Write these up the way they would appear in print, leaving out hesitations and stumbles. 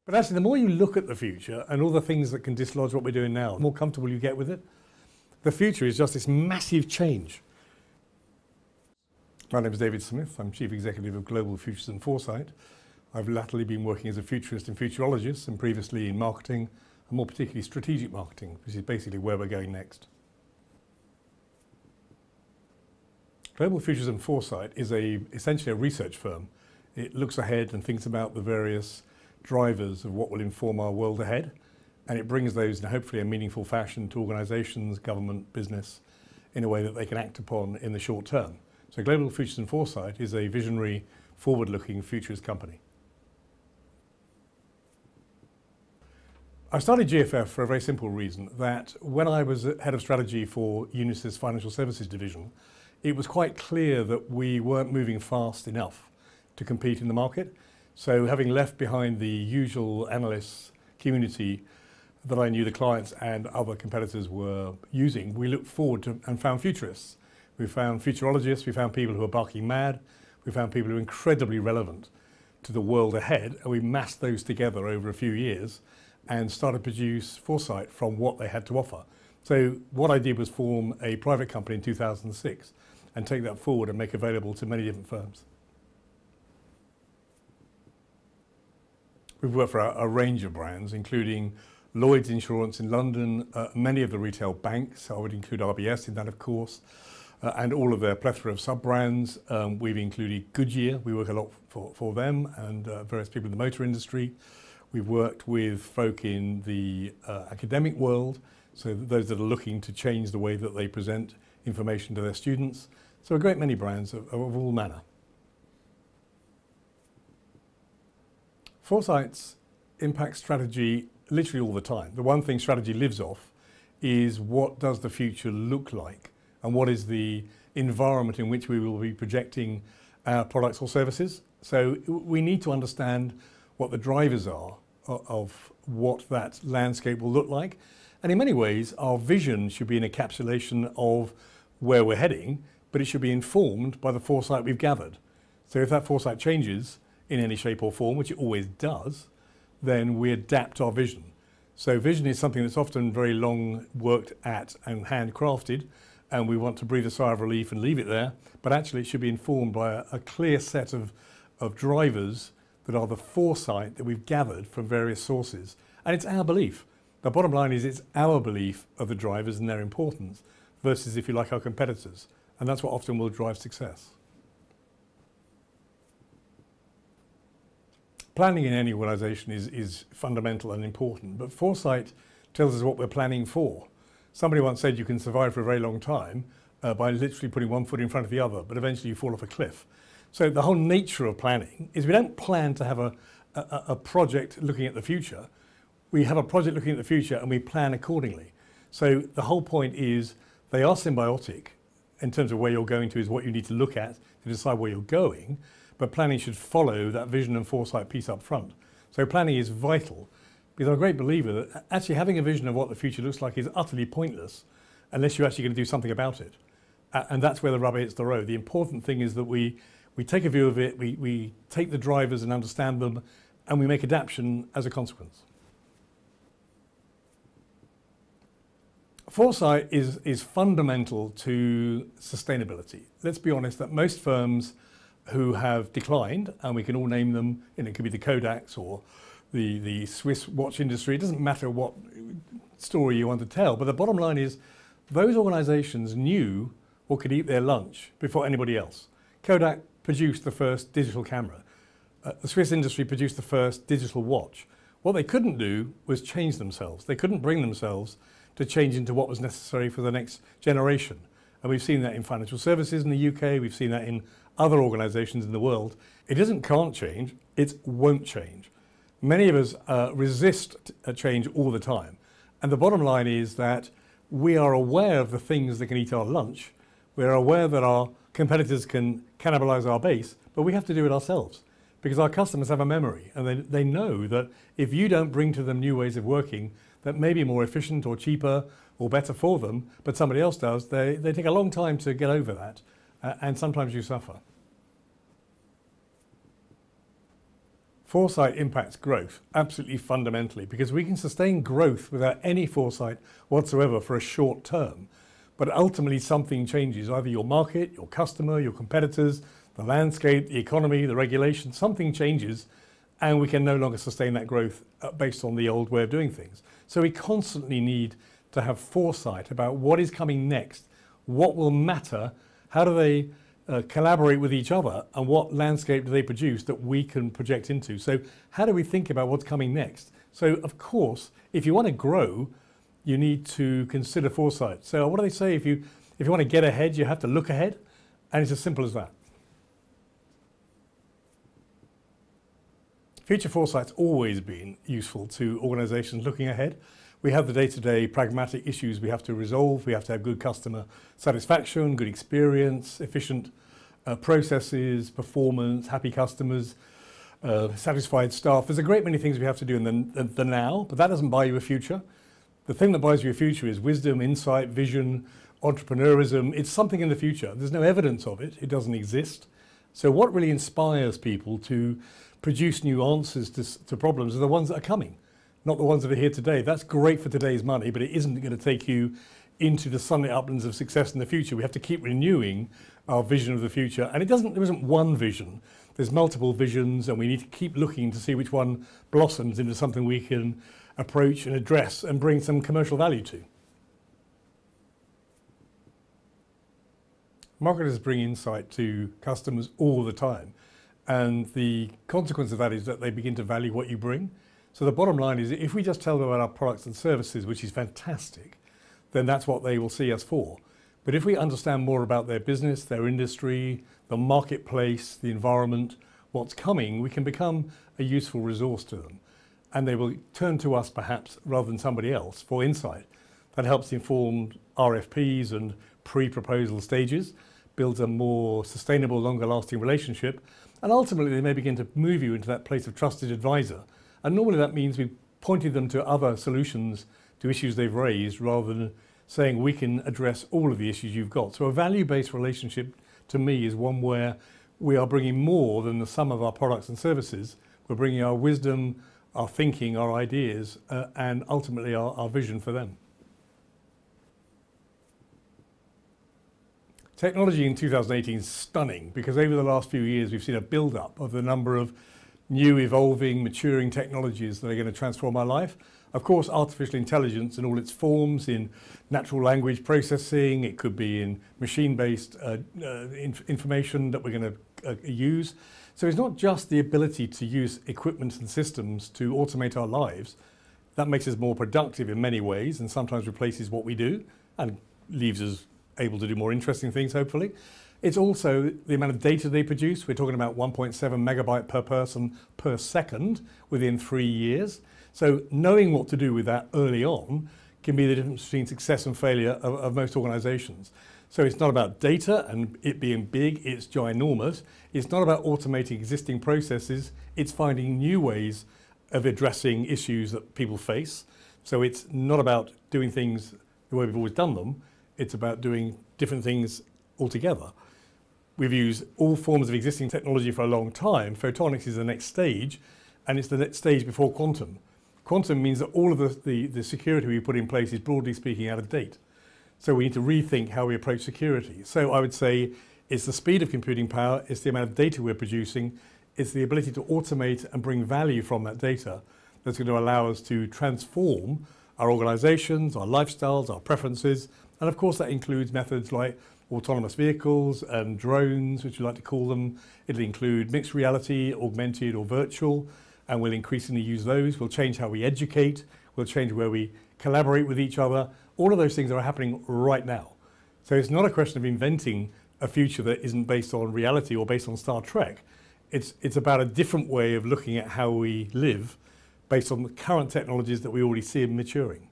But actually, the more you look at the future and all the things that can dislodge what we're doing now, the more comfortable you get with it. The future is just this massive change. My name is David Smith. I'm Chief Executive of Global Futures and Foresight. I've latterly been working as a futurist and futurologist, and previously in marketing, and more particularly strategic marketing, which is basically where we're going next. Global Futures and Foresight is essentially a research firm. It looks ahead and thinks about the various drivers of what will inform our world ahead, and it brings those in hopefully a meaningful fashion to organisations, government, business, in a way that they can act upon in the short term. So Global Futures and Foresight is a visionary, forward-looking futurist company. I started GFF for a very simple reason, that when I was head of strategy for Unisys Financial Services Division, it was quite clear that we weren't moving fast enough to compete in the market. So having left behind the usual analysts community that I knew the clients and other competitors were using, we looked forward to and found futurists. We found futurologists, we found people who are barking mad, we found people who are incredibly relevant to the world ahead, and we massed those together over a few years and started to produce Foresight from what they had to offer. So what I did was form a private company in 2006 and take that forward and make available to many different firms. We've worked for a range of brands, including Lloyd's Insurance in London, many of the retail banks. I would include RBS in that, of course, and all of their plethora of sub-brands. We've included Goodyear. We work a lot for them, and various people in the motor industry. We've worked with folk in the academic world, so those that are looking to change the way that they present information to their students. So a great many brands of all manner. Foresight's impact strategy literally all the time. The one thing strategy lives off is what does the future look like and what is the environment in which we will be projecting our products or services. So we need to understand what the drivers are of what that landscape will look like. And in many ways, our vision should be an encapsulation of where we're heading, but it should be informed by the foresight we've gathered. So if that foresight changes in any shape or form, which it always does, then we adapt our vision. So vision is something that's often very long worked at and handcrafted, and we want to breathe a sigh of relief and leave it there, but actually it should be informed by a clear set of drivers that are the foresight that we've gathered from various sources. And it's our belief. The bottom line is it's our belief of the drivers and their importance versus, if you like, our competitors. And that's what often will drive success. Planning in any organisation is fundamental and important, but foresight tells us what we're planning for. Somebody once said you can survive for a very long time by literally putting one foot in front of the other, but eventually you fall off a cliff. So the whole nature of planning is we don't plan to have a project looking at the future. We have a project looking at the future and we plan accordingly. So the whole point is they are symbiotic in terms of where you're going to is what you need to look at to decide where you're going, but planning should follow that vision and foresight piece up front. So planning is vital, because I'm a great believer that actually having a vision of what the future looks like is utterly pointless unless you're actually going to do something about it. And that's where the rubber hits the road. The important thing is that we take a view of it, we take the drivers and understand them, and we make adaptation as a consequence. Foresight is fundamental to sustainability. Let's be honest that most firms who have declined, and we can all name them, it could be the Kodaks or the Swiss watch industry, it doesn't matter what story you want to tell, but the bottom line is those organisations knew what could eat their lunch before anybody else. Kodak produced the first digital camera. The Swiss industry produced the first digital watch. What they couldn't do was change themselves. They couldn't bring themselves to change into what was necessary for the next generation. And we've seen that in financial services in the UK, we've seen that in other organisations in the world. It can't change, it won't change. Many of us resist change all the time. And the bottom line is that we are aware of the things that can eat our lunch. We're aware that our competitors can cannibalise our base, but we have to do it ourselves because our customers have a memory and they know that if you don't bring to them new ways of working that may be more efficient or cheaper or better for them, but somebody else does, they take a long time to get over that, and sometimes you suffer. Foresight impacts growth absolutely fundamentally because we can sustain growth without any foresight whatsoever for a short term. But ultimately something changes, either your market, your customer, your competitors, the landscape, the economy, the regulation, something changes and we can no longer sustain that growth based on the old way of doing things. So we constantly need to have foresight about what is coming next, what will matter, how do they collaborate with each other, and what landscape do they produce that we can project into. So how do we think about what's coming next? So of course, if you want to grow, you need to consider foresight. So what do they say? If you want to get ahead, you have to look ahead, and it's as simple as that. Future foresight's always been useful to organizations looking ahead. We have the day-to-day pragmatic issues we have to resolve. We have to have good customer satisfaction, good experience, efficient processes, performance, happy customers, satisfied staff. There's a great many things we have to do in the now, but that doesn't buy you a future. The thing that buys you a future is wisdom, insight, vision, entrepreneurism. It's something in the future. There's no evidence of it. It doesn't exist. So what really inspires people to produce new answers to problems are the ones that are coming, not the ones that are here today. That's great for today's money, but it isn't going to take you into the sunlit uplands of success in the future. We have to keep renewing our vision of the future. And there isn't one vision. There's multiple visions, and we need to keep looking to see which one blossoms into something we can approach and address and bring some commercial value to. Marketers bring insight to customers all the time. And the consequence of that is that they begin to value what you bring. So the bottom line is, if we just tell them about our products and services, which is fantastic, then that's what they will see us for. But if we understand more about their business, their industry, the marketplace, the environment, what's coming, we can become a useful resource to them. And they will turn to us perhaps rather than somebody else for insight. That helps inform RFPs and pre-proposal stages, builds a more sustainable, longer lasting relationship. And ultimately they may begin to move you into that place of trusted advisor. And normally that means we've pointed them to other solutions to issues they've raised rather than saying we can address all of the issues you've got. So a value-based relationship to me is one where we are bringing more than the sum of our products and services. We're bringing our wisdom, our thinking, our ideas, and ultimately our vision for them. Technology in 2018 is stunning because over the last few years we've seen a build-up of the number of new, evolving, maturing technologies that are going to transform our life. Of course, artificial intelligence in all its forms, in natural language processing, it could be in machine-based information that we're going to use. So it's not just the ability to use equipment and systems to automate our lives. That makes us more productive in many ways and sometimes replaces what we do and leaves us able to do more interesting things, hopefully. It's also the amount of data they produce. We're talking about 1.7 megabyte per person per second within 3 years. So knowing what to do with that early on can be the difference between success and failure of most organizations. So it's not about data and it being big, it's ginormous. It's not about automating existing processes. It's finding new ways of addressing issues that people face. So it's not about doing things the way we've always done them. It's about doing different things altogether. We've used all forms of existing technology for a long time. Photonics is the next stage, and it's the next stage before quantum. Quantum means that all of the security we put in place is, broadly speaking, out of date. So we need to rethink how we approach security. So I would say it's the speed of computing power, it's the amount of data we're producing, it's the ability to automate and bring value from that data that's going to allow us to transform our organizations, our lifestyles, our preferences. And of course that includes methods like autonomous vehicles and drones, which we like to call them. It'll include mixed reality, augmented or virtual, and we'll increasingly use those. We'll change how we educate, we'll change where we collaborate with each other. All of those things are happening right now. So it's not a question of inventing a future that isn't based on reality or based on Star Trek. It's about a different way of looking at how we live based on the current technologies that we already see maturing.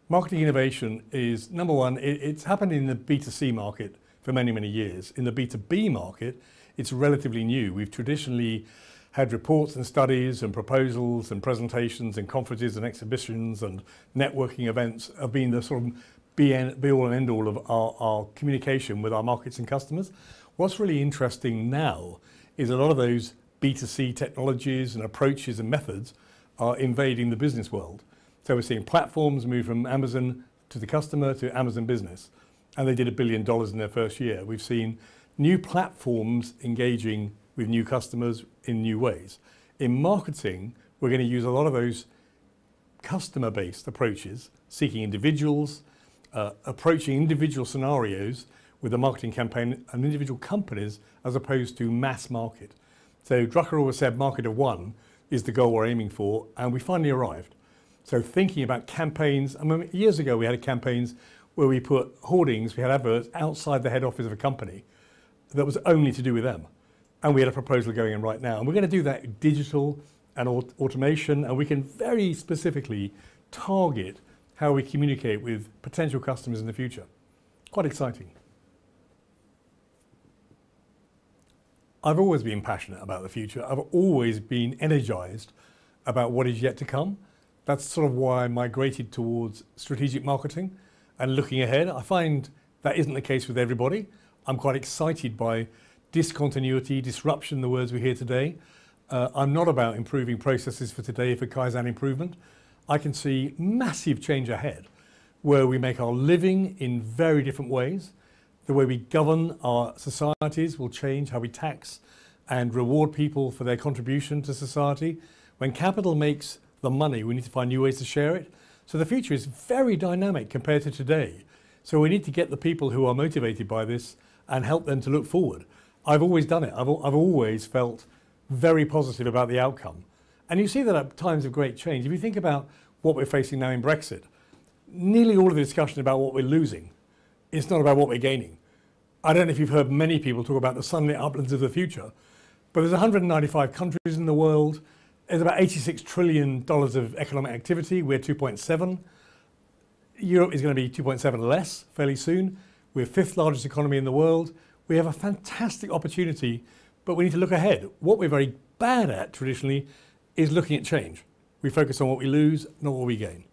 Marketing innovation is, number one, it's happened in the B2C market for many, many years. In the B2B market, it's relatively new. We've traditionally had reports and studies and proposals and presentations and conferences and exhibitions and networking events have been the sort of be all and end all of our communication with our markets and customers. What's really interesting now is a lot of those B2C technologies and approaches and methods are invading the business world. So we're seeing platforms move from Amazon to the customer to Amazon Business, and they did $1 billion in their first year. We've seen new platforms engaging with new customers in new ways. In marketing, we're going to use a lot of those customer-based approaches, seeking individuals, approaching individual scenarios with a marketing campaign and individual companies as opposed to mass market. So Drucker always said market of one is the goal we're aiming for, and we finally arrived. So thinking about campaigns, I mean, years ago we had campaigns where we put hoardings, we had adverts outside the head office of a company that was only to do with them. And we had a proposal going in right now. And we're going to do that in digital and automation, and we can very specifically target how we communicate with potential customers in the future. Quite exciting. I've always been passionate about the future. I've always been energized about what is yet to come. That's sort of why I migrated towards strategic marketing and looking ahead. I find that isn't the case with everybody. I'm quite excited by discontinuity, disruption, the words we hear today. I'm not about improving processes for today for Kaizen improvement. I can see massive change ahead where we make our living in very different ways. The way we govern our societies will change, how we tax and reward people for their contribution to society. When capital makes the money, we need to find new ways to share it. So the future is very dynamic compared to today. So we need to get the people who are motivated by this and help them to look forward. I've always done it. I've always felt very positive about the outcome. And you see that at times of great change. If you think about what we're facing now in Brexit, nearly all of the discussion about what we're losing, it's not about what we're gaining. I don't know if you've heard many people talk about the sunlit uplands of the future, but there's 195 countries in the world. There's about $86 trillion of economic activity. We're 2.7. Europe is going to be 2.7 less fairly soon. We're fifth largest economy in the world. We have a fantastic opportunity, but we need to look ahead. What we're very bad at traditionally is looking at change. We focus on what we lose, not what we gain.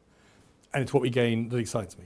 And it's what we gain that excites me.